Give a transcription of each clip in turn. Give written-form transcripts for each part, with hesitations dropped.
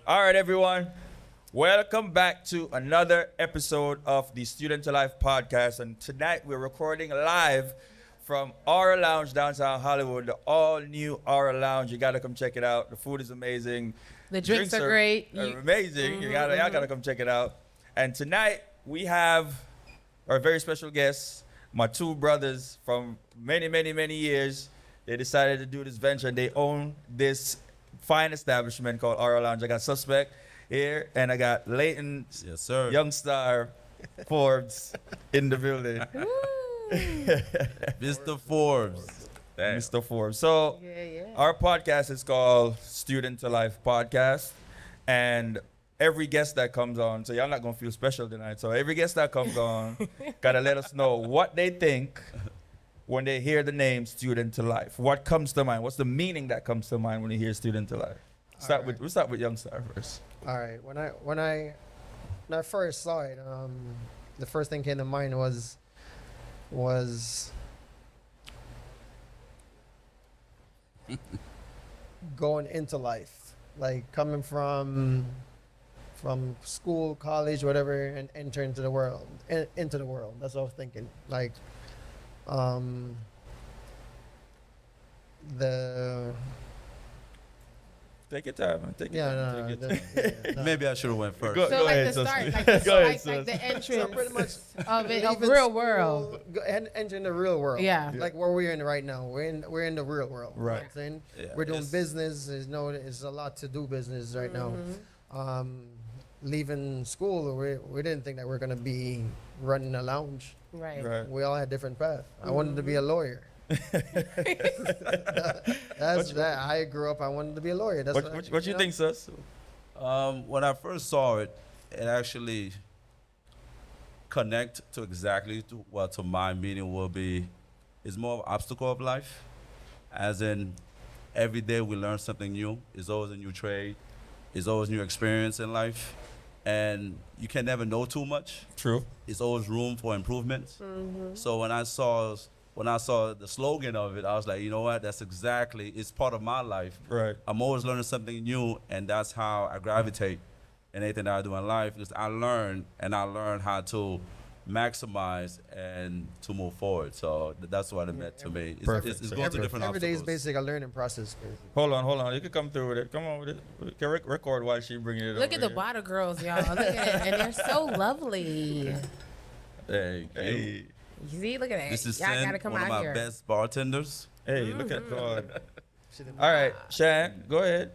All right, everyone. Welcome back to another episode of the Student to Life podcast. And tonight we're recording live from Aura Lounge downtown Hollywood, the all-new Aura Lounge. You got to come check it out. The food is amazing. The drinks are great. Amazing. Y'all got to come check it out. And tonight we have our very special guests, my two brothers from many, many, many years. They decided to do this venture, and they own this fine establishment called Aura Lounge. I got Suspect here, and I got Leighton, yes, sir. Young Star, Forbes in the building. Mr. Forbes. Damn. Mr. Forbes. So our podcast is called Student to Life Podcast, and every guest that comes on, so y'all not gonna feel special tonight. So every guest that comes on gotta let us know what they think when they hear the name Student to Life. What comes to mind? What's the meaning that comes to mind when you hear Student to Life? We'll start with Young Star first. All right. When I first saw it, the first thing came to mind was going into life, like coming from school, college, whatever, and enter into the world. Into the world. That's what I was thinking. Like, the Take your time, man. Take your time. no. Maybe I should have went first. Go So like ahead, the Sus. start, Go ahead, like the entrance So pretty much of it, of leaving real school, world. Entering the real world. Yeah. Like where we're in right now. We're in the real world. You know Right. what I'm saying? Yeah, We're doing it's- business. There's a lot to do business right now. Leaving school, we didn't think that we're gonna be running a lounge. Right. Right. We all had different paths. I wanted to be a lawyer. That's that. I grew up. I wanted to be a lawyer. That's What you think, Sus? When I first saw it, it actually connect to exactly to my meaning will be. It's more of an obstacle of life, as in every day we learn something new. It's always a new trade. It's always new experience in life, and you can never know too much. True. It's always room for improvement. So when I saw the slogan of it, I was like, you know what? That's exactly. It's part of my life. Right. I'm always learning something new, and that's how I gravitate in anything that I do in life. Because I learn how to maximize and to move forward. So that's what it meant to me. Perfect. It's going through different Every day is obstacles. basically a learning process. Hold on. You can come through with it. Come on with it. We can record while she bringing it. Look over at the here. bottle girls, y'all. Look at it, and they're so lovely. Hey, Hey, You see, look at that. this is Y'all Sin, gotta come one of out my here. best bartenders. hey, look at God. All right, Shan, go ahead.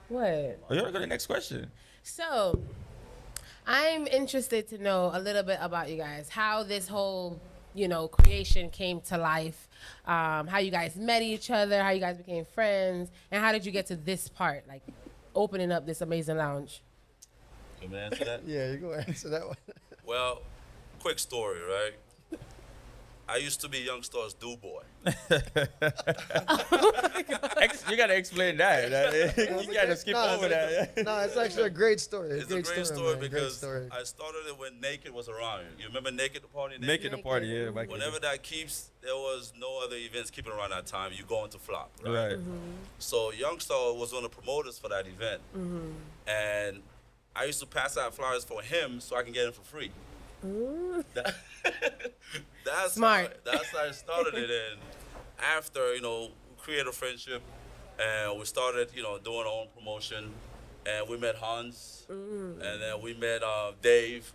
What? Oh, you want to go to the next question? So, I'm interested to know a little bit about you guys. How this whole, creation came to life. How you guys met each other. How you guys became friends, and how did you get to this part, like opening up this amazing lounge? Can I answer that? Yeah, you go answer that one. Well, quick story, right? I used to be Young Star's do boy. You got to explain that. You got to skip over that. No, it's actually a great story. It's a great story man. Great because story. I started it when Naked was around. You remember Naked, the party? Make it a party, yeah. Mike. Whenever that keeps, there was no other events keeping around that time. You go into flop, right? Right. So Young Star was one of the promoters for that event. And I used to pass out flyers for him so I can get them for free. That's Smart. That's how I started it. And after, create a friendship, and we started, doing our own promotion. And we met Hans, and then we met Dave,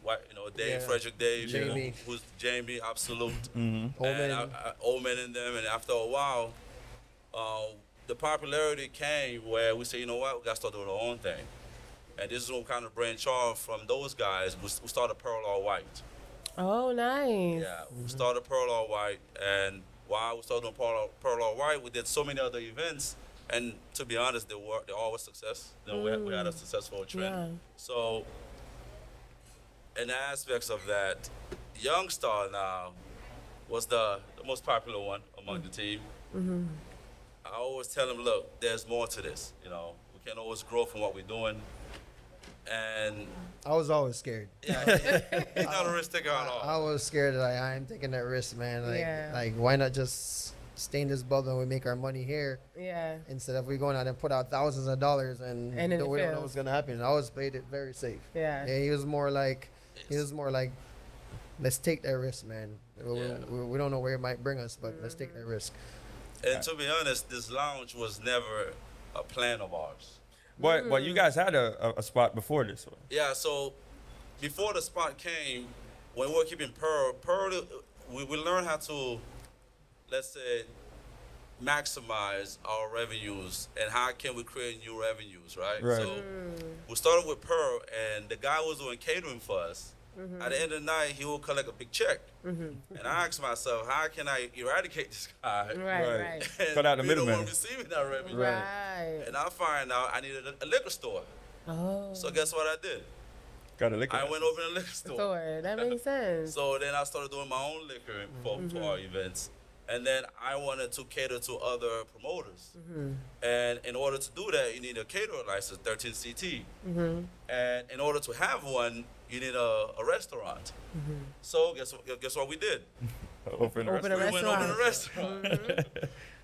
Dave, Yeah. Frederick Dave, Jamie. who's Jamie, Absolute, Old man. Old men in them. And after a while, the popularity came where we said, you know what, we got to start doing our own thing. And this is what kind of branch off from those guys. We started Pearl All White. Oh, nice. Yeah, we started Pearl All White, and while we started doing Pearl All White, we did so many other events, And to be honest, they all was success. You know, we had a successful trend. Yeah. So, in the aspects of that, Young Star now was the most popular one among the team. I always tell them, look, there's more to this. You know, we can always grow from what we're doing. And I was always scared. yeah, he's not a risk taker at all. I was scared. Like, I am taking that risk, man. Like why not just stay in this bubble and we make our money here Yeah. instead of we going out and put out thousands of dollars and And then it we don't know fails. what's gonna happen. I always played it very safe. Yeah. He was more like, let's take that risk, man. We don't know where it might bring us, but let's take that risk. And to be honest, this lounge was never a plan of ours. But you guys had a spot before this one. Yeah, so before the spot came, when we were keeping Pearl, we learned how to, let's say, maximize our revenues and how can we create new revenues, right? Right. So we started with Pearl, and the guy was doing catering for us. At the end of the night, he will collect a big check. And I asked myself, how can I eradicate this guy? Right. And Cut out the be the middleman. one receiving that revenue. Right. And I find out I needed a liquor store. Oh. So guess what I did? Got a liquor. I went over to the liquor store. Sure. That makes sense. So then I started doing my own liquor for our events. And then I wanted to cater to other promoters. And in order to do that, you need a caterer license, 13CT. And in order to have one, you need a restaurant. So guess what we did? Open a Open a restaurant. We went over to the restaurant.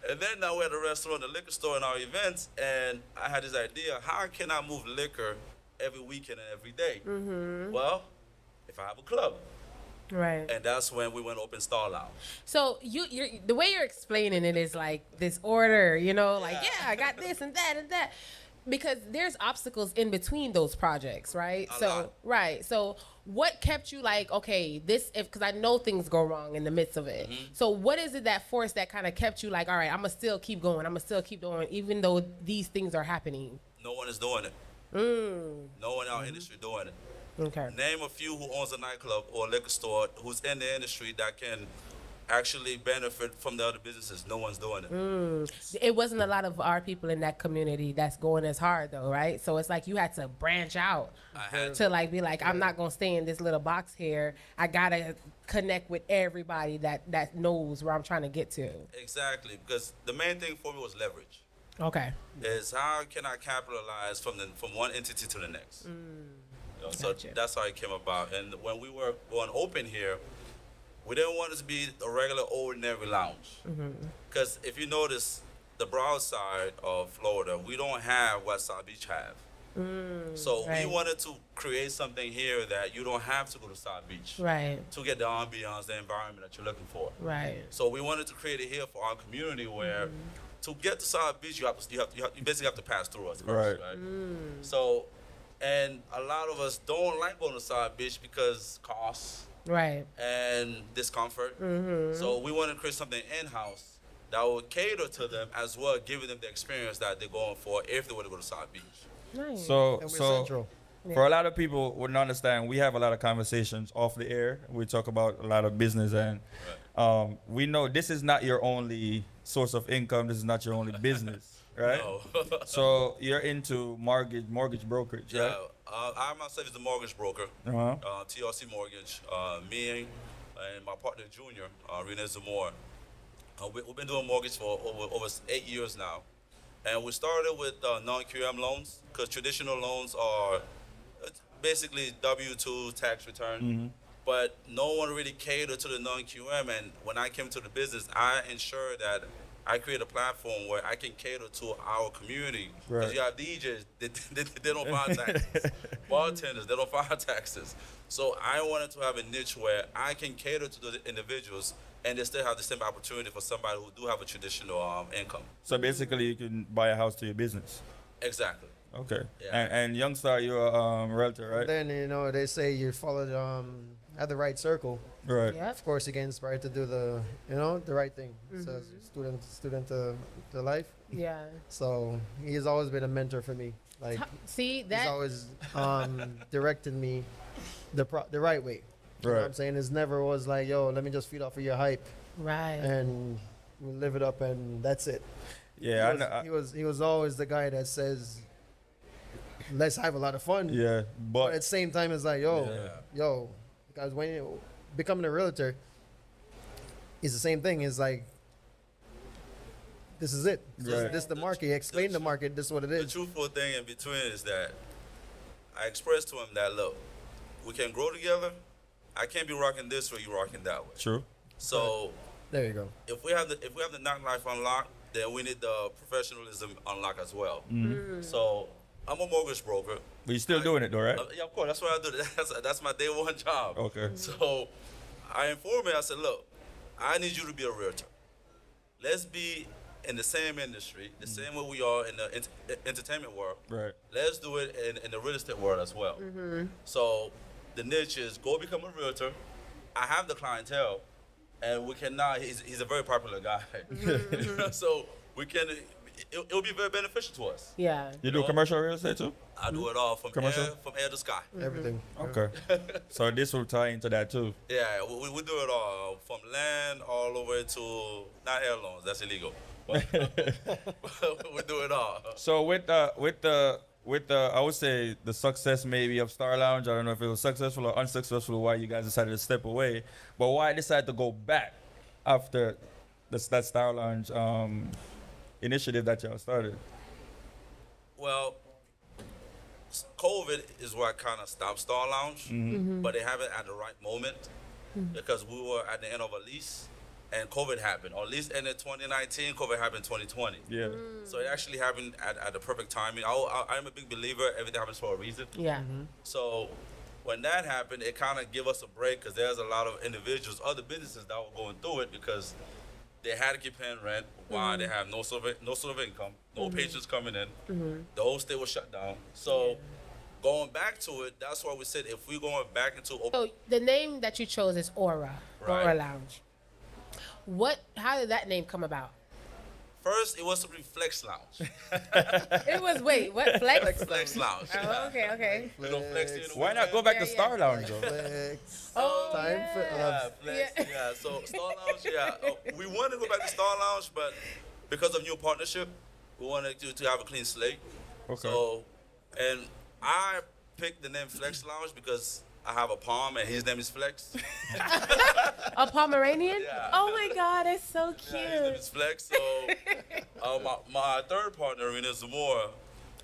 And then now we had a restaurant, a liquor store in our events. And I had this idea, how can I move liquor every weekend and every day? Well, if I have a club. Right. And that's when we went open Star Lounge. So you're the way you're explaining it is like this order, you know, like I got this and that, because there's obstacles in between those projects, right? A lot. Right. So what kept you like, okay, because I know things go wrong in the midst of it. So what is it that force that kind of kept you like, all right, I'm gonna still keep going, even though these things are happening? No one is doing it. No one in our industry doing it. Okay. Name a few who owns a nightclub or a liquor store who's in the industry that can actually benefit from the other businesses. No one's doing it. It wasn't a lot of our people in that community that's going as hard though, right? So it's like you had to branch out to like be like, I'm not gonna stay in this little box here. I gotta connect with everybody that knows where I'm trying to get to. Exactly, because the main thing for me was leverage. Okay. Is how can I capitalize from one entity to the next? You know, so Gotcha. that's how it came about. And when we were going open here, we didn't want it to be a regular ordinary lounge. Because if you notice, the broad side of Florida, we don't have what South Beach have. So right. we wanted to create something here that you don't have to go to South Beach Right. to get the ambiance, the environment that you're looking for. Right. So we wanted to create it here for our community where to get to South Beach, you basically have to pass through us first, right? So, and a lot of us don't like going to South Beach because costs Right. and discomfort. So we want to create something in-house that will cater to them as well, giving them the experience that they're going for if they were to go to South Beach. Nice. So, And we're so central. for a lot of people wouldn't understand, we have a lot of conversations off the air. We talk about a lot of business, and we know this is not your only source of income. This is not your only business, right? No. So you're into mortgage brokerage, Yeah, right? I myself is a mortgage broker, Uh-huh. TRC Mortgage. Me and my partner Junior, Renee Zamora, we've been doing mortgage for over 8 years now. And we started with non-QM loans because traditional loans are basically W-2 tax return. But no one really catered to the non-QM. And when I came to the business, I ensured that I create a platform where I can cater to our community. Because Right. you have DJs, they don't file taxes. Bartenders, they don't file taxes. So I wanted to have a niche where I can cater to the individuals and they still have the same opportunity for somebody who do have a traditional income. So basically, you can buy a house to your business. Exactly. Okay. Yeah. And Youngstar, you're a realtor, right? Then they say you followed at the right circle. Right. Yep. Of course, you get inspired to do the right thing. So student to life. Yeah. So he's always been a mentor for me. Like See he's that. always directed me the right way. You know what I'm Right. saying? It never was like, yo, let me just feed off of your hype Right. and we'll live it up and that's it. Yeah, he was always the guy that says, let's have a lot of fun. yeah, But at but the same time, it's like, yo, because when you becoming a realtor, it's the same thing. It's like, this is it. Right. This is the market. Explain the market. This is what it The is. truthful thing in between is that I expressed to him that, look, we can grow together. I can't be rocking this or you rocking that way. true. So There you go. if we have the nightlife unlocked, then we need the professionalism unlocked as well. So I'm a mortgage broker. But you're still doing it though, right? Yeah, of course. That's what I do. That's my day one job. Okay. So I informed him. I said, look, I need you to be a realtor. Let's be in the same industry, the same way we are in the entertainment world. Right. Let's do it in the real estate world as well. So the niche is go become a realtor. I have the clientele, and we cannot. He's a very popular guy. So we can. It'll be very beneficial to us. Yeah. You do commercial real estate too? I do it all from Commercial? air to sky. Everything. Okay. So this will tie into that too. Yeah, we do it all from land all the way to not air loans. That's illegal. But we do it all. So with the I would say the success maybe of Star Lounge, I don't know if it was successful or unsuccessful, why you guys decided to step away, but why decide to go back after that Star Lounge initiative that y'all started? Well, COVID is what kind of stopped Star Lounge, but they haven't at the right moment because we were at the end of a lease and COVID happened. Or at least ended 2019, COVID happened 2020. Yeah. So it actually happened at the perfect timing. I'm a big believer, everything happens for a reason. Yeah. So when that happened, it kind of gave us a break because there's a lot of individuals, other businesses that were going through it because they had to keep paying rent while they have no sort of income, no patrons coming in. The whole state was shut down. So going back to it, that's why we said if we're going back into So the name that you chose is Aura. Right. Aura Lounge. How did that name come about? first, it was to be Flex Lounge. It was, wait, what? Flex? Flex Lounge. Oh, okay. You know, Flex. You know, Why not go back Yeah, to yeah. Star Lounge though? Flex. Oh, Time for Yeah, Flex. Yeah. Yeah. So Star Lounge. Yeah, we wanted to go back to Star Lounge, but because of new partnership, we wanted to have a clean slate. Okay. So, and I picked the name Flex Lounge because I have a palm and his name is Flex. A Pomeranian? Yeah. Oh my God, that's so Yeah, his name cute. is Flex. So, my third partner, Rena Zamora,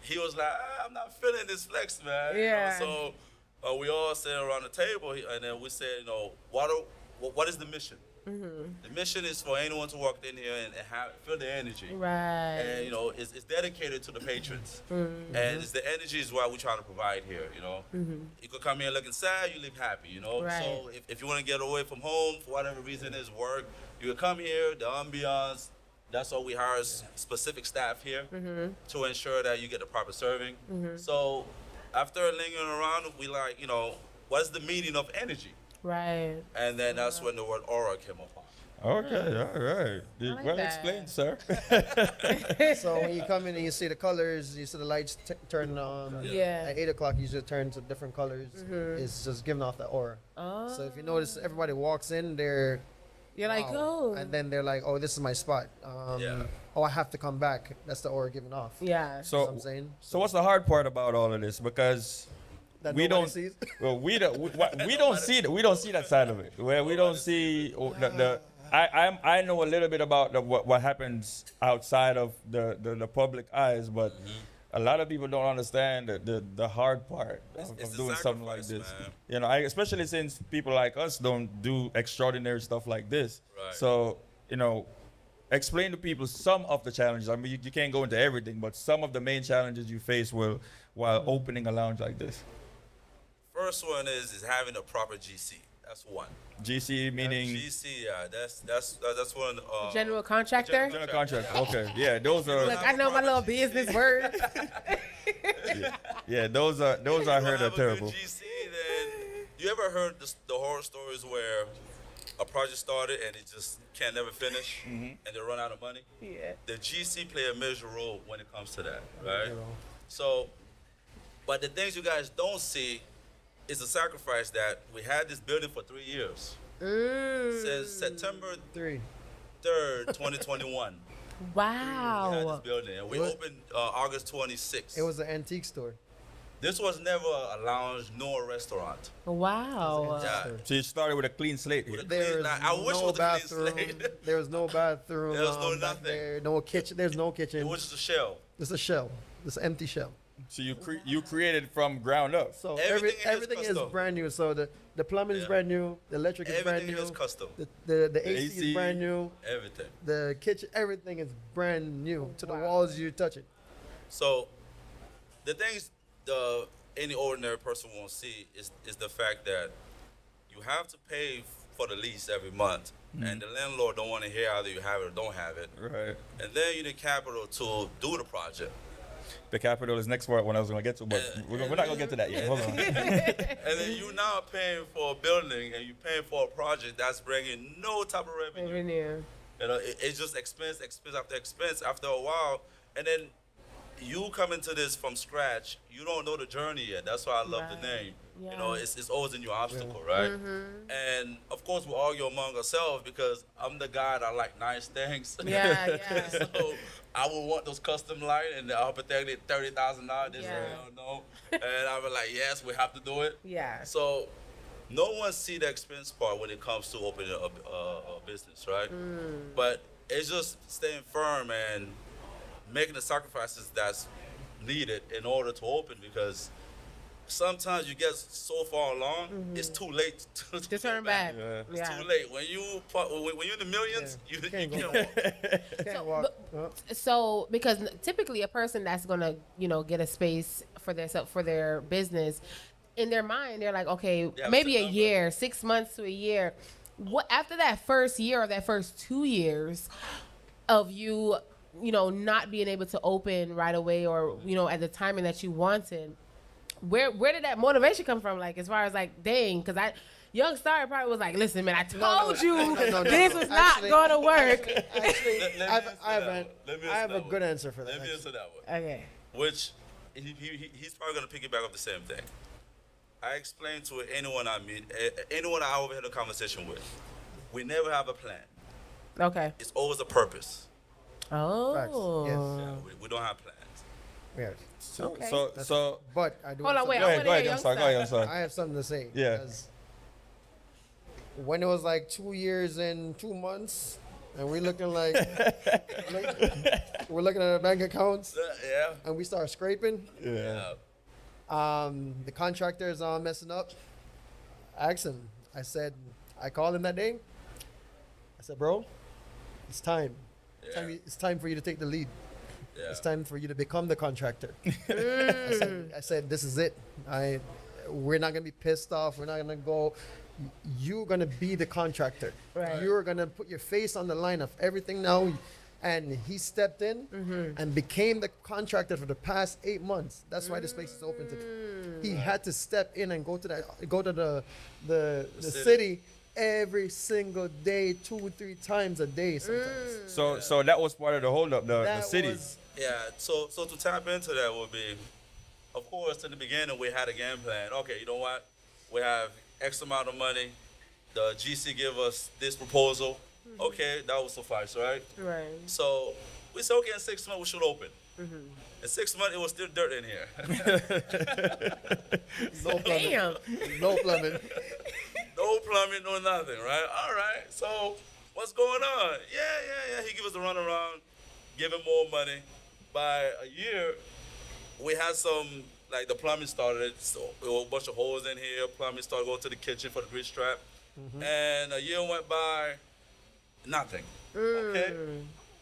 he was like, I'm not feeling this Flex, man. Yeah. You know, so we all sat around the table and then we said, you know, what is the mission? The mission is for anyone to walk in here and feel the energy. Right. And, you know, it's dedicated to the patrons. And it's the energy is what we're trying to provide here, you know. You could come here looking sad, you leave happy, you know. Right. So if you want to get away from home for whatever reason is work, you could come here, the ambiance. That's why we hire specific staff here to ensure that you get the proper serving. So after lingering around, we like, you know, what's the meaning of energy? Right. And then that's when the word aura came upon. Okay, all right. like Well that. explained, sir. So when you come in and you see the colors, you see the lights turn on. Yeah. At 8 o'clock, you just turn to different colors. It's just giving off the aura. Oh. So if you notice, everybody walks in, they're You're like, wow. oh. And then they're like, oh, this is my spot. Yeah. Oh, I have to come back. That's the aura giving off. Yeah. You know what So I'm saying? so what's the hard part about all of this? Because That we nobody don't sees? well we don't see that side of it. Where we don't see I know a little bit about what happens outside of the public eyes, but a lot of people don't understand the hard part It's of the doing something like this. sacrifice, man. You know, especially since people like us don't do extraordinary stuff like this. Right. So, you know, explain to people some of the challenges. I mean, you can't go into everything, but some of the main challenges you face while opening a lounge like this. First one is having a proper GC. That's one. GC meaning GC, yeah, that's one. General contractor? general contract. Okay, yeah, those are Look, I know my little business word. yeah, those I You don't heard are have a good terrible. GC, then you ever heard the horror stories where a project started and it just can't never finish and they run out of money? Yeah. The GC play a major role when it comes to that, right? So, but the things you guys don't see is the sacrifice that we had this building for 3 years. Since September 3. 3rd, 2021. We had Wow. this building, and we What? opened August 26th. It was an antique store. This was never a lounge nor a restaurant. Wow. Yeah. So you started with a clean slate here. With a There clean- was like, I wish it no was a clean bathroom. slate. There was no bathroom. There was no back nothing. there. No kitchen. There's no kitchen. It was just a shell. It's a shell. It's an empty shell. So you created from ground up. So Everything is is custom. brand new. So the plumbing is Yeah. brand new. The electric is brand Everything new. is custom. The AC, AC. is brand new. Everything. The kitchen, everything is brand new. To the Wow. walls, you touch it. So, the things any ordinary person won't see is the fact that you have to pay for the lease every month, and the landlord don't want to hear either you have it or don't have it, Right. and then you need capital to do the project, The capital is next part when I was gonna get to, but we're not gonna get to that yet. Hold on. and then you now paying for a building and you paying for a project that's bringing no type of revenue. Revenue. You know, it's just expense after expense after a while. And then you come into this from scratch. You don't know the journey yet. That's why I love the Right. name. Yeah. You know, it's always a new obstacle, right? And of course, we argue among ourselves because I'm the guy that like nice things. Yeah, yeah. So I would want those custom light and hypothetically $30,000. This Yeah. no. And I was like, yes, we have to do it. Yeah. So no one see the expense part when it comes to opening a business, right? But it's just staying firm and making the sacrifices that's needed in order to open, because sometimes you get so far along, it's too late to To turn back. Yeah. It's too late. When you're in the millions, Yeah. you Can't can't go. walk. Can't walk. So, because typically a person that's gonna, get a space for their business, in their mind they're like, okay, Yeah, maybe it's a a number. year, 6 months to a year. What after that first year or that first 2 years of you, not being able to open right away or at the timing that you wanted, where did that motivation come from? Like as far as like, dang, because Young Star probably was like, listen, man, I told you no, this was not actually- gonna work. Actually, Let me I answer that have one. Let me I have answer a that good one. answer for that. Let me actually. answer that one. Okay. Which he's probably gonna piggyback off the same thing. I explain to anyone I meet, anyone I overhear a conversation with, we never have a plan. Okay. It's always a purpose. Oh. Yes. Yeah, we don't have plans. Yeah. Okay. So But I do. Hold have on, wait. go I ahead, wanna hear Young Young Star, go ahead, Young Star. Star. I have something to say. Yeah. because When it was like 2 years and 2 months, and we're looking like we're looking at our bank accounts, Yeah. and we start scraping. Yeah. The contractor's messing up. I asked him. I called him that day. I said, bro, it's time. It's time for you to take the lead. Yeah. It's time for you to become the contractor. I said, this is it. We're not gonna be pissed off. We're not gonna go. You're gonna be the contractor. Right. You're gonna put your face on the line of everything now. And he stepped in and became the contractor for the past 8 months. That's why this place is open today. He had to step in and go to the city every single day, 2-3 times a day sometimes. So that was part of the holdup, the That city. was- Yeah, so to tap into that would be, of course, in the beginning we had a game plan. Okay, you know what? We have X amount of money. The GC give us this proposal. Okay, that will suffice, right? Right. So we said, okay, in 6 months we should open. In 6 months it was still dirt in here. No plumbing. Damn. No plumbing. No plumbing, no nothing, right? All right, so what's going on? Yeah. He give us a runaround, give him more money. By a year, we had some, like the plumbing started, so there were a bunch of holes in here. Plumbing started going to the kitchen for the grease trap. And a year went by, nothing. Okay?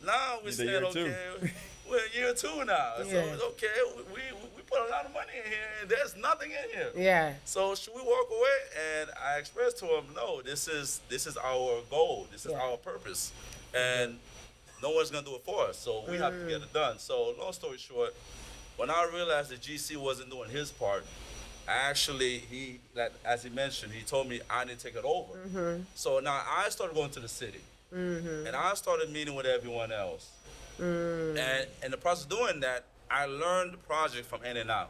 Now we It's said, year two. okay, we're in year 2 now. So Yeah. it's okay, we put a lot of money in here and there's nothing in here. Yeah. So should we walk away? And I expressed to him, no, this is our goal. This is Yeah. our purpose. And no one's gonna do it for us. So we have to get it done. So long story short, when I realized that GC wasn't doing his part, as he mentioned, he told me I need to take it over. So now I started going to the city. And I started meeting with everyone else. And in the process of doing that, I learned the project from in and out.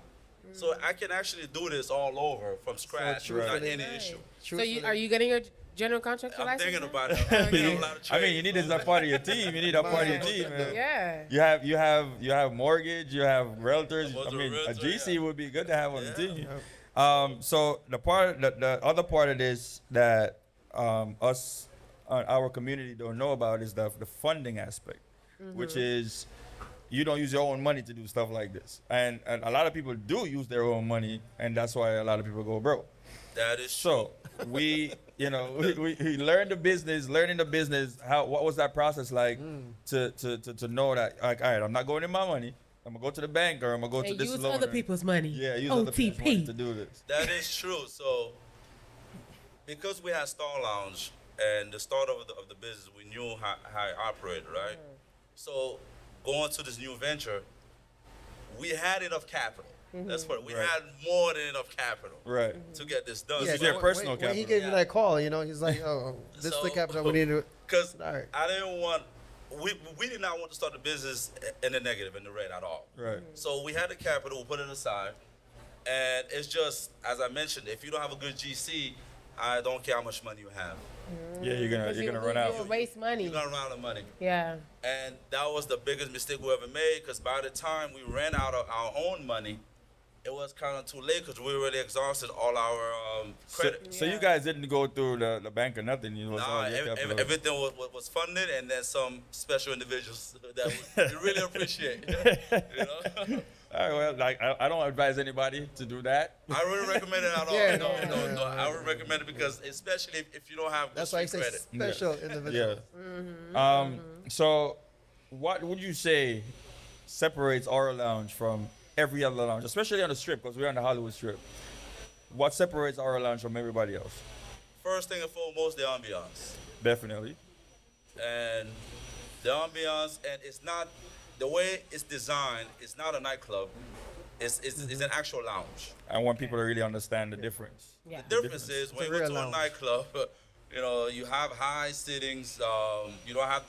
So I can actually do this all over from scratch without truthfully- any issue. So are you getting your general contractor I'm license? thinking now? about it. Okay. You know, a lot of I mean, you need this as a part of your team. You need a part of your team, man. Yeah. You have mortgage, you have realtors. was I a mean, a realtor, GC yeah. would be good to have on the Yeah. team. So the other part of this that us our community don't know about is the funding aspect, which is you don't use your own money to do stuff like this, and a lot of people do use their own money, and that's why a lot of people go broke. That is So we, we learned the business, learning the business. What was that process like to know that, like, all right, I'm not going in my money. I'm gonna go to the bank or I'm gonna go to And this use loaner. other people's money. Yeah, use other people's money OTP. to do this. That is true. So, because we had Star Lounge and the start of the business, we knew how it operated, right? So, going to this new venture, we had enough capital. That's what we Right. had more than enough capital Right. to get this done. Yeah, your personal when he capital. gave you that call, he's like, oh, this is the So- capital we need to. Because All right. I didn't want, we did not want to start the business in the negative, in the red at all. Right. So we had the capital, we put it aside, and it's just, as I mentioned, if you don't have a good GC, I don't care how much money you have. Yeah, you're gonna run out. You'll waste money. You're gonna run out of money. Yeah. And that was the biggest mistake we ever made, because by the time we ran out of our own money, it was kind of too late because we already exhausted all our credit. So you guys didn't go through the bank or nothing. You know, it's all Nah, your capital. everything was funded, and then some special individuals that we really appreciate. You know? All right, well, like I don't advise anybody to do that. I wouldn't recommend it at all. Yeah, No. I would recommend it because, especially if you don't have good That's why I say credit. special individual. Yeah. So, what would you say separates our lounge from every other lounge, especially on the Strip, because we're on the Hollywood Strip? What separates our lounge from everybody else? First thing and foremost, the ambiance. Definitely. And the ambiance, and it's not the way it's designed. It's not a nightclub. It's an actual lounge. I want people to really understand the difference. Yeah. The difference is when you go real to a lounge. nightclub, you have high sittings. You don't have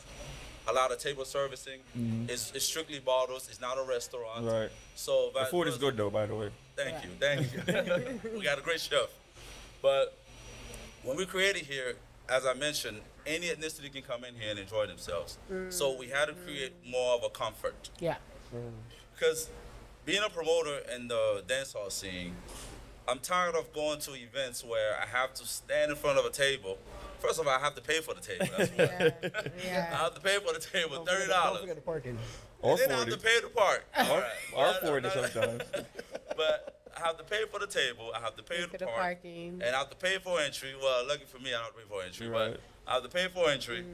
a lot of table servicing. It's strictly bottles. It's not a restaurant. Right. So The food is good though, by the way. Thank you. We got a great chef. But when we created here, as I mentioned, any ethnicity can come in here and enjoy themselves. So we had to create more of a comfort. Yeah. Because being a promoter in the dancehall scene, I'm tired of going to events where I have to stand in front of a table. First of all, I have to pay for the table. That's one. I Yeah. have to pay for the table, Don't $30. forget the parking. Or And then I have 40. to pay the park. All right. Or 40 sometimes. But I have to pay for the table. I have to pay For the the park. parking. And I have to pay for entry. Well, lucky for me, I don't have to pay for entry. Right. But I have to pay for entry.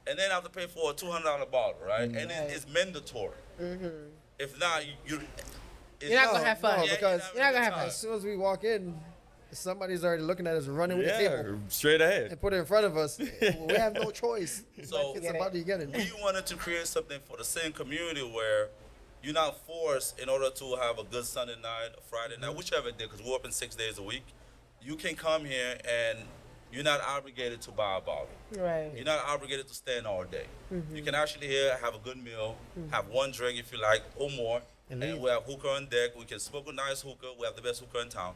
And then I have to pay for a $200 bottle, right? And it's mandatory. If not, You're not gonna have fun. No, Yeah, because You're not gonna have time. fun. as soon as we walk in, somebody's already looking at us running with the Yeah, table straight ahead. and put it in front of us. We have no choice. So- It's about to get it. We wanted to create something for the same community where you're not forced in order to have a good Sunday night, a Friday night, whichever day, because we're open 6 days a week. You can come here and you're not obligated to buy a bottle. Right. You're not obligated to stand all day. You can actually here have a good meal, have one drink if you like, or more. And And leave. we have hookah on deck. We can smoke a nice hookah. We have the best hookah in town.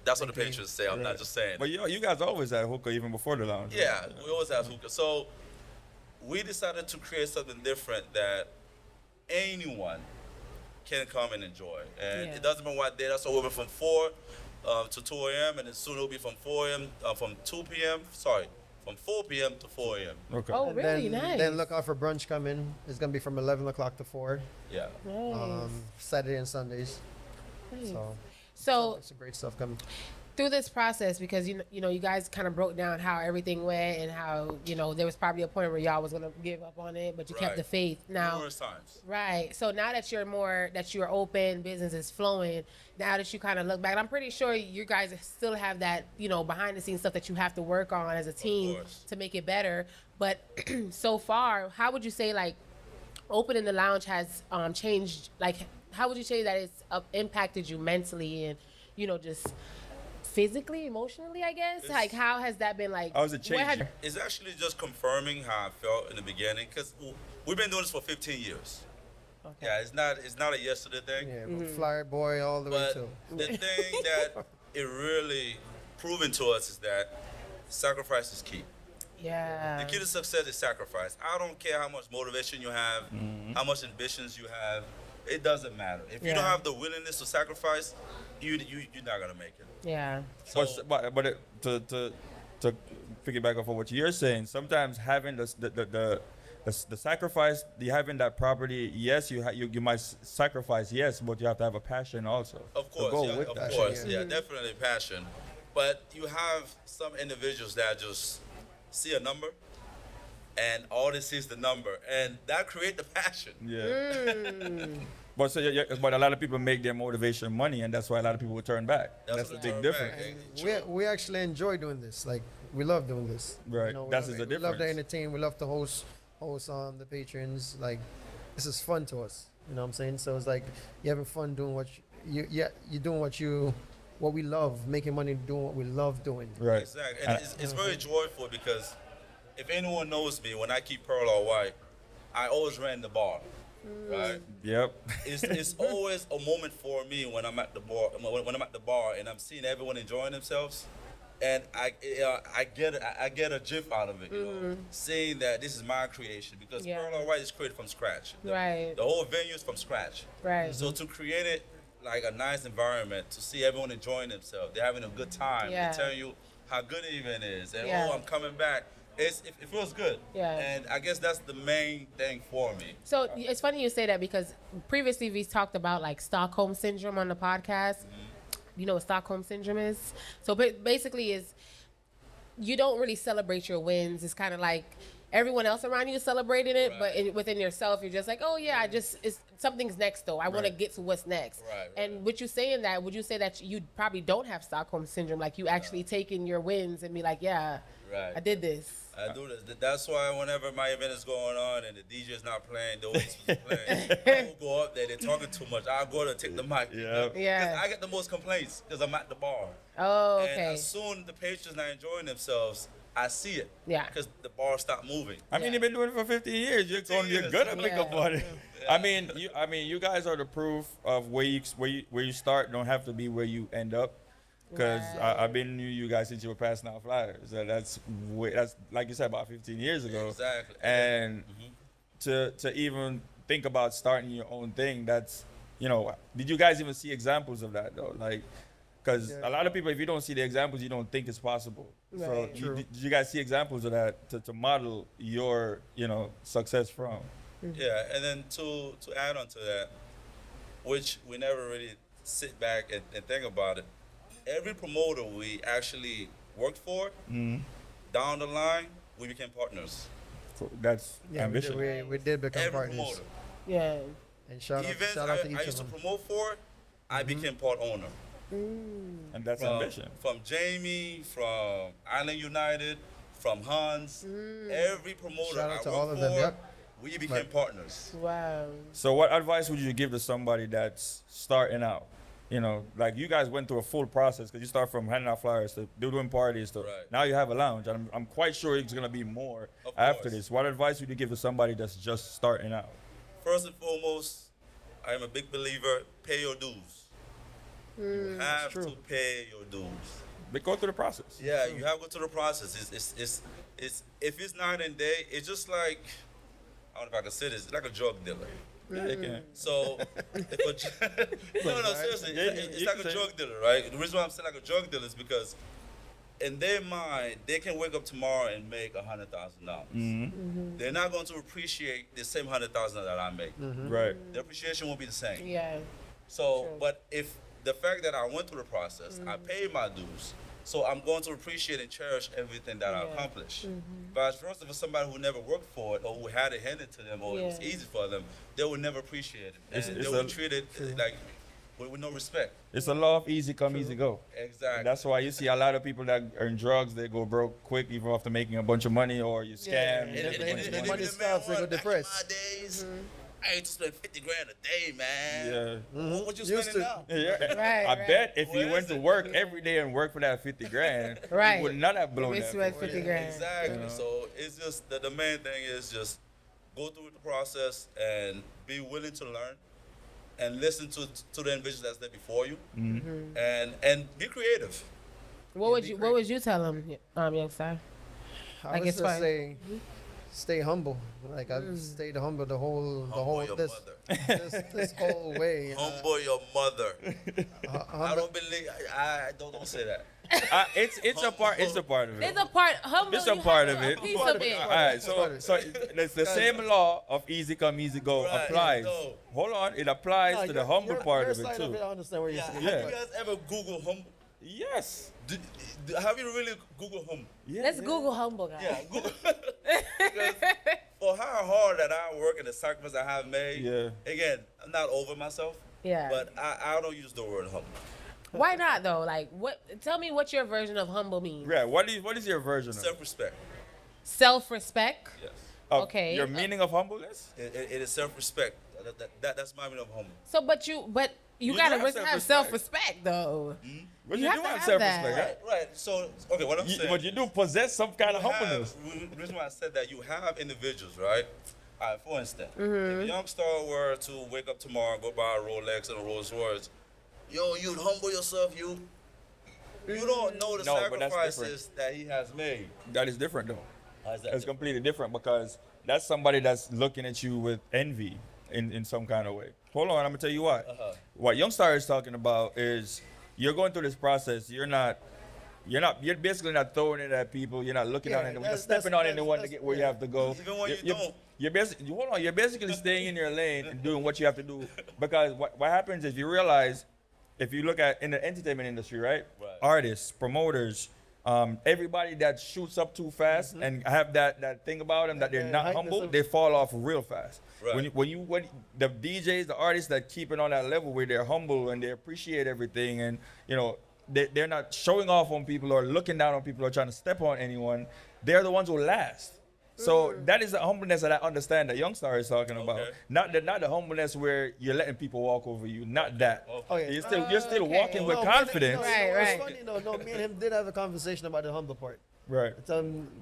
That's what the patrons say. I'm not just saying. But you guys always had hookah even before the lounge. Yeah, we always have hookah. So we decided to create something different that anyone can come and enjoy. And Yeah. it doesn't matter what day. That's why we went from 4 to 2 a.m. and then soon it'll be from 4 a.m. From 2 p.m. Sorry, from 4 p.m. to 4 a.m. Okay. Oh, And really then, nice. Then look out for brunch coming. It's gonna be from 11 o'clock to 4, Yeah. Nice. Saturday and Sundays. Nice. So So some great stuff coming. through this process, because you guys kind of broke down how everything went and how there was probably a point where y'all was gonna give up on it, but you kept Right. the faith. Now, Numerous times. right. So now that you're open, business is flowing. Now that you kind of look back, I'm pretty sure you guys still have that behind the scenes stuff that you have to work on as a team course. to make it better. But so far, how would you say like opening the lounge has changed? Like, how would you say that it's impacted you mentally and just physically, emotionally? I guess. Like, how has that been like? How has it what changed you? It's actually just confirming how I felt in the beginning because we've been doing this for 15 years. Okay. Yeah, it's not a yesterday thing. Yeah, from Flyer Boy all the way But to. the thing that it really proven to us is that sacrifice is key. Yeah. The key to success is sacrifice. I don't care how much motivation you have, how much ambitions you have. It doesn't matter. If you don't Yeah. have the willingness to sacrifice, you're not gonna make it. Yeah. So, To piggyback off of what you're saying, sometimes having the sacrifice, having that property, yes, you might sacrifice, yes, but you have to have a passion also. of to course, go yeah, with of that. course, yeah, definitely passion. But you have some individuals that just see a number, and all they see is the number, and that create the passion. Yeah. But but a lot of people make their motivation money, and that's why a lot of people will turn back. That's the what big turn difference. back. We actually enjoy doing this. Like, we love doing this. Right. We That's love, the we love to difference. entertain. We love to host the patrons. Like, this is fun to us. You know what I'm saying? So it's like you're having fun doing you're doing what we love, making money doing what we love doing. Right. Exactly, and it's very joyful because if anyone knows me, when I keep Pearl or White, I always ran the bar, right? Yep. It's always a moment for me when I'm at the bar, when I'm at the bar and I'm seeing everyone enjoying themselves, and I get a jiff out of it, you know, seeing that this is my creation because Yeah. Pearl or White is created from scratch. Right. The whole venue is from scratch. Right. So to create it like a nice environment, to see everyone enjoying themselves, they're having a good time, Yeah. they're telling you how good the event is, and Yeah. oh, I'm coming back. It feels good. Yeah. And I guess that's the main thing for me. So it's funny you say that because previously we talked about like Stockholm syndrome on the podcast. You know what Stockholm syndrome is? So basically is you don't really celebrate your wins. It's kind of like everyone else around you is celebrating it, but within yourself, you're just like, oh yeah, something's next though. I want to get to what's next. Right. And would you saying that, would you say that you probably don't have Stockholm syndrome? Like you actually taking your wins and be like, yeah, Right. I did this. I do this. That's why whenever my event is going on and the DJ's not playing, the OP's playing, I will go up there. They're talking too much. I'll go to take the mic. Yeah. Yeah. 'Cause I get the most complaints because I'm at the bar. Oh, And okay. as soon the patrons not enjoying themselves, I see it. Yeah. Because the bar stopped moving. I mean, you've been doing it for 15 years. You're 15 you're years. good at pick up Yeah. on it. I mean, you guys are the proof of where you start. Don't have to be where you end up. Because Right. I've been knew you guys since you were passing out flyers. So that's like you said about 15 years ago. Exactly. And to even think about starting your own thing, that's did you guys even see examples of that though? Like, because a lot of people, if you don't see the examples, you don't think it's possible. So Right. did you guys see examples of that to model your success from? Yeah, and then to add on to that, which we never really sit back and think about it, every promoter we actually worked for, down the line, we became partners. So that's ambition. We did become Every partners. promoter. Yeah. And shout Events out to I each used to of them. promote for, I became part owner. And that's From, ambition. from Jamie, from Island United, from Hans, every promoter Shout I out to worked all of for, them, yep. we became partners. Wow. So what advice would you give to somebody that's starting out? Like you guys went through a full process because you start from handing out flyers to doing parties to Right. now you have a lounge. And I'm quite sure it's gonna be more Of after course. this. What advice would you give to somebody that's just starting out? First and foremost, I am a big believer, pay your dues. You have to pay your dues. They go through the process. Yeah, you have to go through the process. It's if it's night and day, it's just like, I don't know if I can say this, it's like a drug dealer. Yeah, they can. So, no, seriously, Yeah, it's you like can a say drug dealer, right? The reason why I'm saying like a drug dealer is because in their mind, they can wake up tomorrow and make $100,000. They're not going to appreciate the same $100,000 that I make. Right. The appreciation won't be the same. Yeah. So, True. but if the fact that I went through the process, I paid my dues, so I'm going to appreciate and cherish everything that I Yeah. accomplished. But for somebody who never worked for it or who had it handed to them or it was Yeah. easy for them, they would never appreciate it. It's- And it's they would a- treat it like with no respect. It's a law of easy come, easy go. Exactly. And that's why you see a lot of people that earn drugs, they go broke quick even after making a bunch of money or you scam. Yeah. you get a bunch of and money. money stops, they go depressed. Back in my days, I used to spend 50 grand a day, man. Yeah. What you Used spending to. now? Yeah. Right, I right. bet if Where you went is to it? work every day and work for that 50 grand, Right. you would not have blown We that. spent 50 50 grand. Exactly. Yeah. So it's just the main thing is just go through the process and be willing to learn and listen to the individuals that's there before you and be creative. What would you tell him, youngster? I Like, was it's just fine. saying, stay humble. Like I've stayed humble the whole your this, mother. this whole way. Humble your mother. I Humble- don't believe. I don't say that. It's a part of it. It's a part. Humble. It's a you part have of a it. piece Part of of it. it. All right, so the same law of easy come, easy go Right, applies. no. Hold on, it applies No, to the your- humble your- part your of it side too. I understand where you're Yeah. saying. Yeah. Have you guys ever Google humble? Yes. Have you really Google humble? Yeah, Let's Google humble, guys. Yeah, Google. Because for how hard that I work and the sacrifice I have made. Yeah. Again, I'm not over myself. Yeah. But I don't use the word humble. Why not though? Like, what? Tell me what your version of humble means. Yeah. What is your version of Self-respect. Self-respect. Yes. Okay. Your meaning of humbleness? It is self-respect. That's my meaning of humble. So, but you You gotta do have have self-respect though. But You you have do to have have self-respect, that. right? Right. So okay, what I'm saying. But you do possess some kind of you humbleness. have, the reason why I said that, you have individuals, right? All right, for instance, Mm-hmm. if a young star were to wake up tomorrow and go buy a Rolex and a Rolls Royce, yo, you'd humble yourself, you don't know the No, but that's sacrifices that he has made. That is different though. How is that It's different? completely different because that's somebody that's looking at you with envy in some kind of way. Hold on, I'm gonna tell you what. What Youngstar is talking about is you're going through this process. You're basically not throwing it at people. You're not looking Yeah, on anyone. You're that's- stepping on that's- anyone to that's- get where you yeah. have to go. Even when you You're- don't. You're basically hold on. You're basically staying in your lane and doing what you have to do because what happens is you realize if you look at in the entertainment industry, right? Right. Artists, promoters, everybody that shoots up too fast and have that thing about them that they're Yeah, not hypeness humble, of- they fall off real fast. Right. When the DJs, the artists that keep it on that level where they're humble and they appreciate everything and they're not showing off on people or looking down on people or trying to step on anyone, they're the ones who last. So that is the humbleness that I understand that Youngstar is talking about. Okay. Not the humbleness where you're letting people walk over you. Not that. Oh, yeah. You're still Okay. walking with No, confidence. No, Right, it's right. funny, no, me and him did have a conversation about the humble part. Right.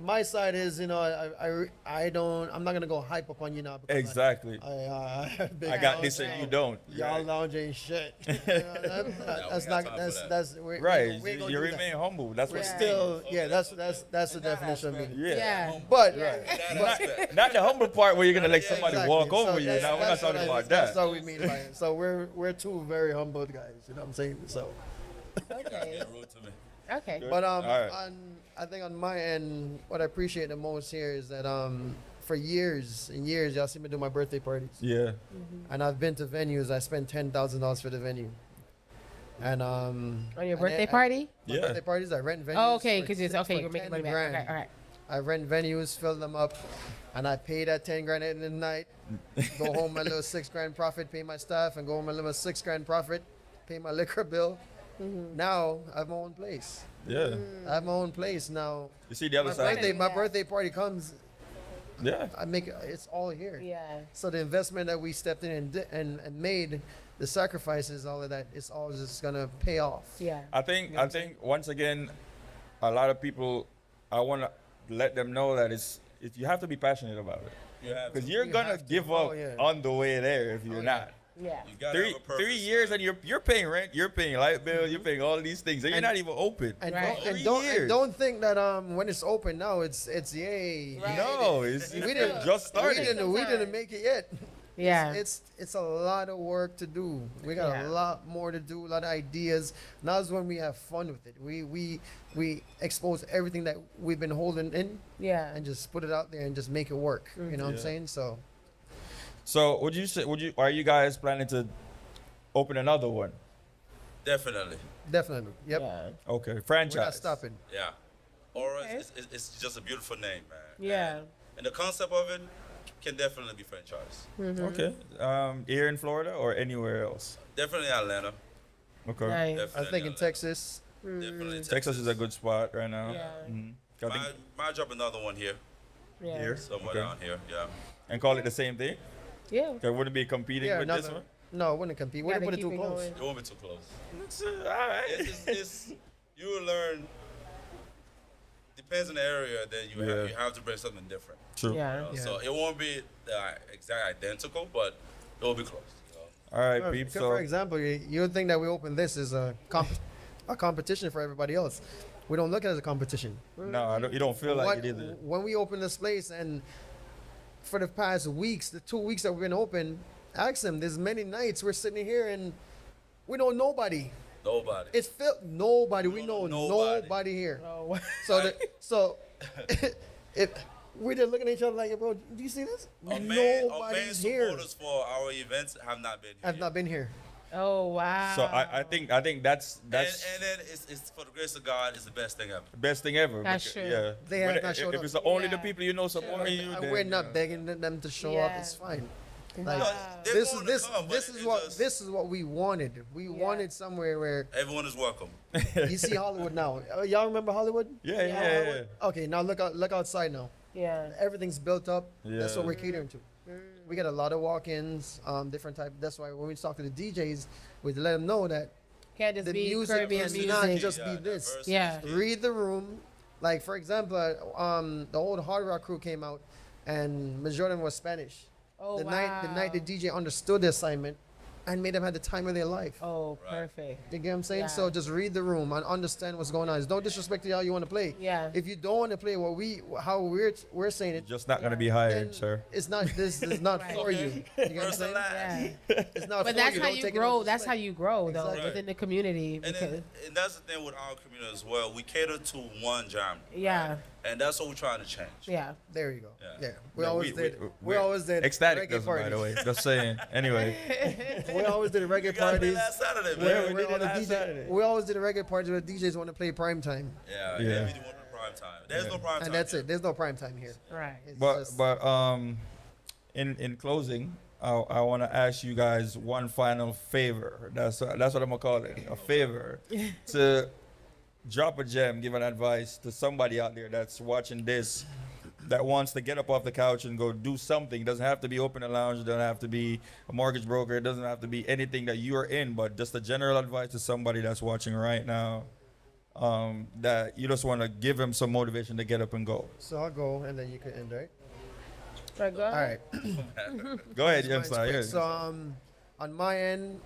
My side is, I'm not gonna go hype up on you now. Because Exactly. I I got this and you don't. Y'all Right. lounge ain't shit. That's got not. time That's for that. that's. Right. We ain't gonna You do remain that. humble. That's We're what still. Yeah. That's the definition of aspect. me. Yeah. But That Not, aspect. not the humble part where you're gonna let Yeah, somebody exactly. walk over So you. that's- Now we're not that's talking what about That's that. what we mean by it. So we're two very humble guys. You know what I'm saying? So. Okay. Yeah, rude to me. Okay. But All right. I think on my end, what I appreciate the most here is that for years and years, y'all see me do my birthday parties, Yeah. and I've been to venues. I spent $10,000 for the venue, and On your and birthday I- party? my Yeah. birthday parties, I rent venues. Oh, okay. for Because it's t- okay. for You're making 10 money back. grand. Okay. All right. I rent venues, fill them up, and I pay that 10 grand in the night. Go home my little 6 grand profit, pay my staff, and go home my little 6 grand profit, pay my liquor bill. Now I have my own place. Yeah. I have my own place now. You see the other side. My Yeah. birthday party comes. Yeah. It's all here. Yeah. So the investment that we stepped in and made, the sacrifices, all of that, it's all just gonna pay off. Yeah. I think once again, a lot of people, I want to let them know that you have to be passionate about it You have because to. you're You gonna have to. give Oh, up yeah. on the way there if you're not. Yeah. You gotta have a purpose. 3 years and you're paying rent, you're paying light bill, you're paying all these things, and you're And- not even open. And, Right. don't, and, 3 don't, years. and don't think that when it's open now, it's yay. Right. No, it's We we didn't just We started. didn't make it yet. Yeah. It's a lot of work to do. We got Yeah. a lot more to do, a lot of ideas. Now is when we have fun with it. We expose everything that we've been holding in Yeah. and just put it out there and just make it work. You know what I'm Yeah. saying? So So are you guys planning to open another one? Definitely. definitely, yep. Yeah. Okay, We're franchise. not stopping. Yeah. Aura, Okay. it's just a beautiful name, man. Yeah. And the concept of it can definitely be franchised. Okay. Here in Florida or anywhere else? Definitely Atlanta. Okay. Nice. I Definitely think in Atlanta. Texas. Definitely Texas is a good spot right now. Yeah. Mhm. I think- Might drop another one here, Yeah. Here? somewhere Okay. down here. Yeah. And call it the same thing? Yeah. Okay, wouldn't it be competing with this one? No, it wouldn't compete. Wouldn't Gotta put it too keep it close. going. It won't be too close. It's, all right. It's you will learn. Depends on the area. Then Yeah. you have to bring something different. True. Yeah. Yeah. So it won't be exact identical, but it will be close. You know? All right, For- peeps. for So, example, you would think that we open this as a competition for everybody else. We don't look at it as a competition. No, you don't feel like it either. When we open this place, and for the past weeks, the 2 weeks that we've been open, ask them. There's many nights we're sitting here and we know nobody. Nobody. It's filled nobody. We know nobody. nobody here. Oh, So if we're just looking at each other like, bro, do you see this? Our main Nobody's here. supporters for our events have not been here. Have not been here. oh wow. So I think that's And then it's for the grace of God, it's the best thing ever. the best thing ever. That's because- true. Yeah. They have But not showed if up. it's only the Yeah. people you know supporting you, And then, we're not begging them to show up. Yeah. It's fine. Wow. Like, They're this going is to come, but this it's is what just- this is what we wanted. We wanted somewhere where Everyone is welcome. you see Hollywood now. Y'all remember Hollywood? yeah. Okay, now look outside now. Yeah. Everything's built up. That's what Yeah. we're catering to. We get a lot of walk-ins, different type. That's why when we talk to the DJs, we let them know that Can't just the be music Caribbean is music. not just be Yeah, this. diversity. Yeah. Read the room. Like for example, the old Hard Rock crew came out, and majority of them was Spanish. Oh the wow. night the DJ understood the assignment, and made them have the time of their life. Oh, Right. perfect. You get what I'm saying? Yeah. So just read the room and understand what's going on. It's no disrespect to how you want to play. Yeah. If you don't want to play how we're saying it, Just not gonna be then hired, sir. it's not this is not Right. for you. You get what I'm saying? Personalized. Yeah. It's not But for that's you. how Don't you take it grow. as That's how disrespect. you grow, though, Exactly. within the community. And, Because then, and that's the thing with our community as well. We cater to one genre. yeah, And that's what we're trying to change. yeah. There you go. Yeah. Yeah. We Yeah, always did. We we're always did ecstatic reggae doesn't, by the parties. way. Just saying. Anyway. We always did reggae You gotta play parties. last Saturday, man. Yeah, we Where did all it the last Saturday. we always did a reggae parties where DJs want to play prime time, Yeah, Yeah. yeah. We do want the prime time. There's no prime time. and that's here. it. There's no prime time here. Right. It's But just- in closing, I want to ask you guys one final favor. That's what I'm gonna call it, a favor, to drop a gem, give an advice to somebody out there that's watching this, that wants to get up off the couch and go do something. It doesn't have to be open a lounge. It doesn't have to be a mortgage broker. It doesn't have to be anything that you are in, but just a general advice to somebody that's watching right now, that you just want to give them some motivation to get up and go. So I'll go, and then you can end, right? Right, go All ahead. right. Go ahead, Mine's Jim. quick. Yeah. So on my end,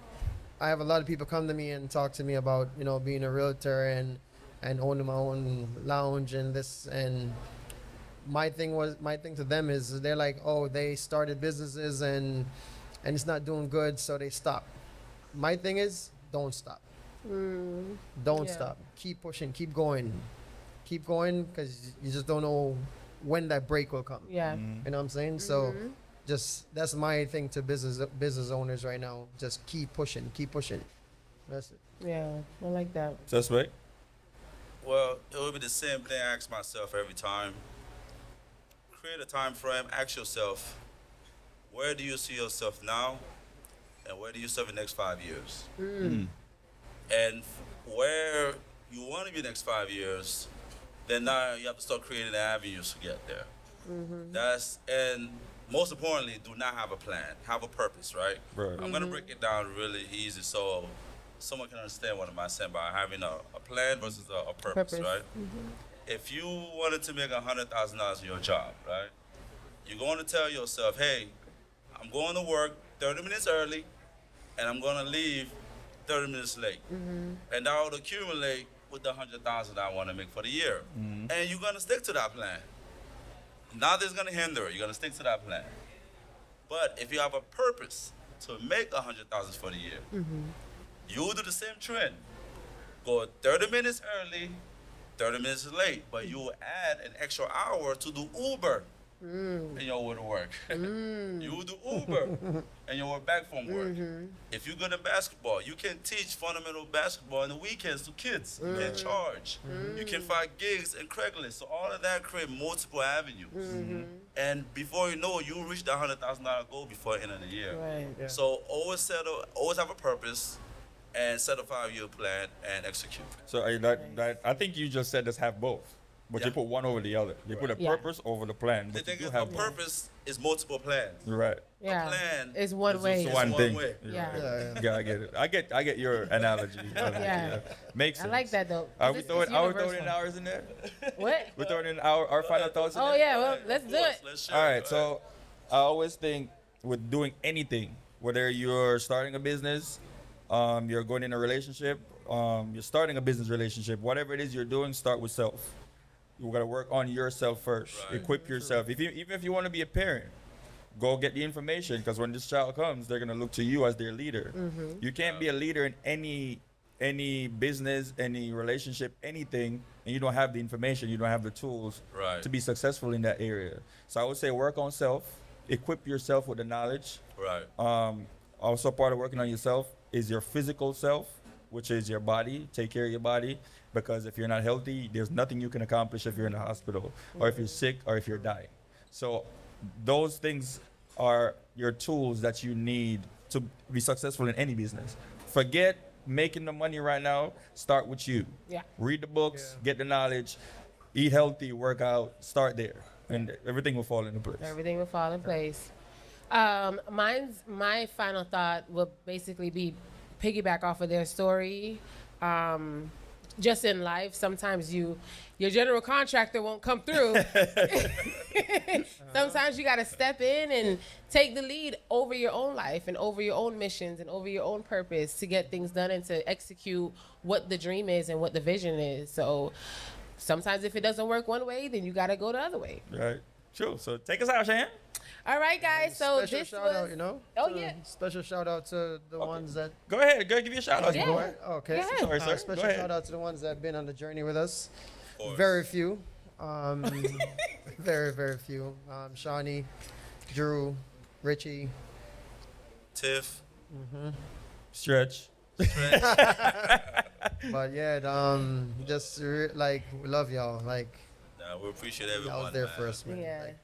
I have a lot of people come to me and talk to me about being a realtor and owning my own lounge and this. And my thing to them is they're like, oh, they started businesses and it's not doing good, so they stop. My thing is, don't stop. Don't Yeah. stop. Keep pushing. Keep going, because you just don't know when that break will come. Yeah. You know what I'm saying? So just that's my thing to business owners right now. Just keep pushing. That's it. Yeah. I like that. Suspect. Well, it would be the same thing I ask myself every time. Create a time frame. Ask yourself, where do you see yourself now, and where do you see yourself in the next 5 years? And where you want to be in the next 5 years, then now you have to start creating the avenues to get there. And most importantly, do not have a plan. Have a purpose, right? Right. I'm gonna break it down really easy so someone can understand what I'm saying by having a plan versus a purpose, Purpose. right? If you wanted to make $100,000 in your job, right? You're going to tell yourself, hey, I'm going to work 30 minutes early, and I'm going to leave 30 minutes late. And that would accumulate with the $100,000 I want to make for the year. And you're going to stick to that plan. Nothing's going to hinder it. You're going to stick to that plan. But if you have a purpose to make $100,000 for the year, you will do the same trend. Go 30 minutes early, 30 minutes late, but you will add an extra hour to do Uber in your way to work. You will do Uber and your way back from work. If you're good at basketball, you can teach fundamental basketball on the weekends to kids. You can charge. You can find gigs and Craigslist. So all of that create multiple avenues. And before you know it, you'll reach the $100,000 goal before the end of the year. Right. Yeah. So always have a purpose and set a 5-year plan and execute. So I think you just said just have both, but you Yeah. put one over the other. You put a Yeah. purpose over the plan. The But thing you do is, a have both. purpose is multiple plans. Right. Yeah. plan It's one is way. just One one thing. way. Yeah. Yeah, I get it. I get your analogy. Yeah. Makes I sense. like that though. Are we It's throwing universal. in hours in there? What? We're throwing in our final thoughts in Oh there? yeah. Well, let's Of do course, it. let's share All it. right, so I always think with doing anything, whether you're starting a business, you're going in a relationship, you're starting a business relationship, whatever it is you're doing, start with self. You got to work on yourself first. Right. Equip yourself. Even if you want to be a parent, go get the information, because when this child comes, they're gonna look to you as their leader. You can't be a leader in any business, any relationship, anything, and you don't have the information, you don't have the tools Right. to be successful in that area. So I would say work on self, equip yourself with the knowledge. Right. Also, part of working on yourself is your physical self, which is your body. Take care of your body, because if you're not healthy, there's nothing you can accomplish if you're in the hospital, or if you're sick, or if you're dying. So those things are your tools that you need to be successful in any business. Forget making the money right now. Start with you. Yeah. Read the books, get the knowledge, eat healthy, work out, start there, and everything will fall into place. Everything will fall in place. My final thought will basically be piggyback off of their story. Just in life, sometimes your general contractor won't come through. Sometimes you got to step in and take the lead over your own life and over your own missions and over your own purpose to get things done and to execute what the dream is and what the vision is. So sometimes if it doesn't work one way, then you got to go the other way. Right. Sure. So take us out, Shan. All right, guys. So Special this shout was, out, you know. Oh, to- yeah. Special shout out to the ones that. Go ahead. Go give you a shout out. Yeah. Go ahead. Okay. Go ahead. Sorry, sir. Special Go ahead. shout out to the ones that have been on the journey with us. course. Very few. Very, very few. Shawnee, Drew, Richie. Tiff. Stretch. But yeah, like we love y'all. Like Nah, we appreciate everyone. y'all was there man. for us, man. Yeah. Like,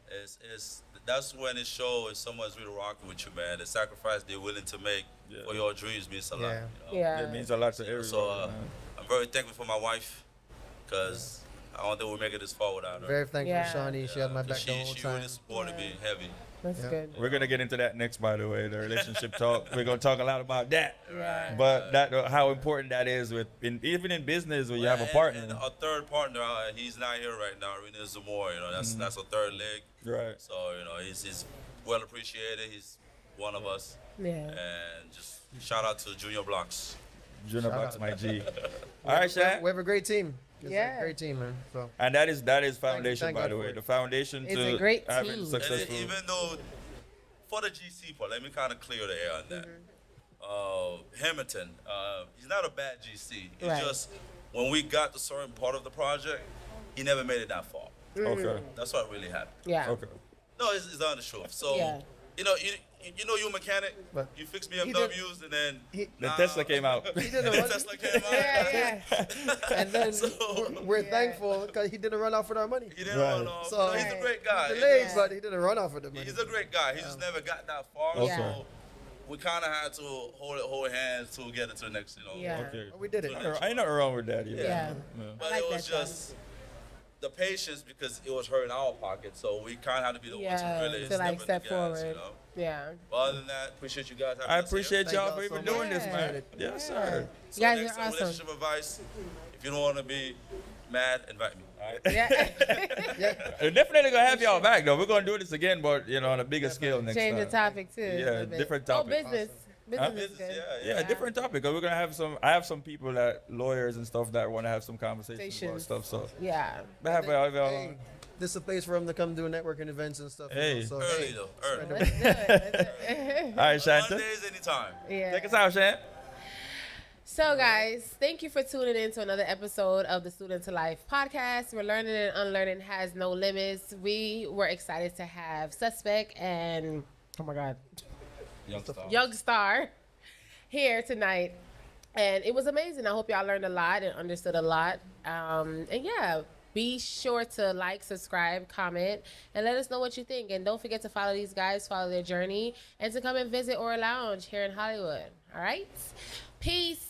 It's that's when it shows if someone's really rocking with you, man. The sacrifice they're willing to make for your dreams means a lot. Yeah. You know? Yeah. It means a lot to everyone. So man. I'm very thankful for my wife, because I don't think we'll make it this far without her. very thankful Yeah. for Shawnee. She had my 'Cause back the whole she time. really supported me heavy. That's Yeah. good. We're gonna get into that next, by the way, the relationship talk. We're gonna talk a lot about that. Yeah. But that how important that is even in business when you have a partner. And a third partner, he's not here right now. Rene Zamora, that's a third leg. Right. So he's well appreciated. He's one of us. Yeah. And just shout out to Junior Blocks. Junior Shout Bucks, out. my G. All right, Shan. We have a great team. It's Yeah. a great team, man. So And that is foundation, thank by God the for way. it. The foundation It's to a great having team. successful. And even though, for the GC part, let me kind of clear the air on that. Hamilton, he's not a bad GC. It's Right. just when we got to certain part of the project, he never made it that far. Okay. That's what really happened. Yeah. Okay. No, it's on the truth. So, Yeah. you're a mechanic. But You fix he did- BMWs, and then he- The Tesla came out. he didn't the run, Tesla came out. Yeah, yeah. and then So- we're Yeah. thankful because he didn't run off with our money. He didn't Right. run off. So- He's a great guy. Delayed, Yeah. but he didn't run off with the money. He's a great guy. He just never got that far. Okay. So we kind of had to hold hands to get it to the next, Yeah. Okay. But we did it. Ain't nothing wrong with that. Yeah. Yeah. But I like it was that, just the patience, because it was hurting our pocket. So we kind of had to be the ones Yeah, who really to, like, step step in the gas, forward. Yeah. But other than that, appreciate you guys having I us here. appreciate Thank y'all y'all for so even much. doing this, Yeah. man. Yes, sir. So You guys next are time, awesome. relationship advice. If you don't want to be mad, invite me. All right. Yeah. We're definitely gonna have y'all back though. We're gonna do this again, but on a bigger scale next Change the time. topic too. Yeah, a little bit. different Oh, topic. business. Business is good. Yeah, different topic. 'Cause we're gonna have some. I have some people that lawyers and stuff that want to have some conversations about Conversations. stuff. So, Yeah. but have y'all Hey, this is a place for him to come do networking events and stuff. Hey. So, Early hey, though, early. Let's do it. Let's do it. all right, Shanta, Mondays, anytime. Yeah. take us out, Shan. So, guys, thank you for tuning in to another episode of the Student to Life podcast, where learning and unlearning has no limits. We were excited to have Suspect and, oh my God, Young Star here tonight. And it was amazing. I hope y'all learned a lot and understood a lot. And yeah, be sure to like, subscribe, comment, and let us know what you think. And don't forget to follow these guys, follow their journey, and to come and visit Aura Lounge here in Hollywood. All right? Peace.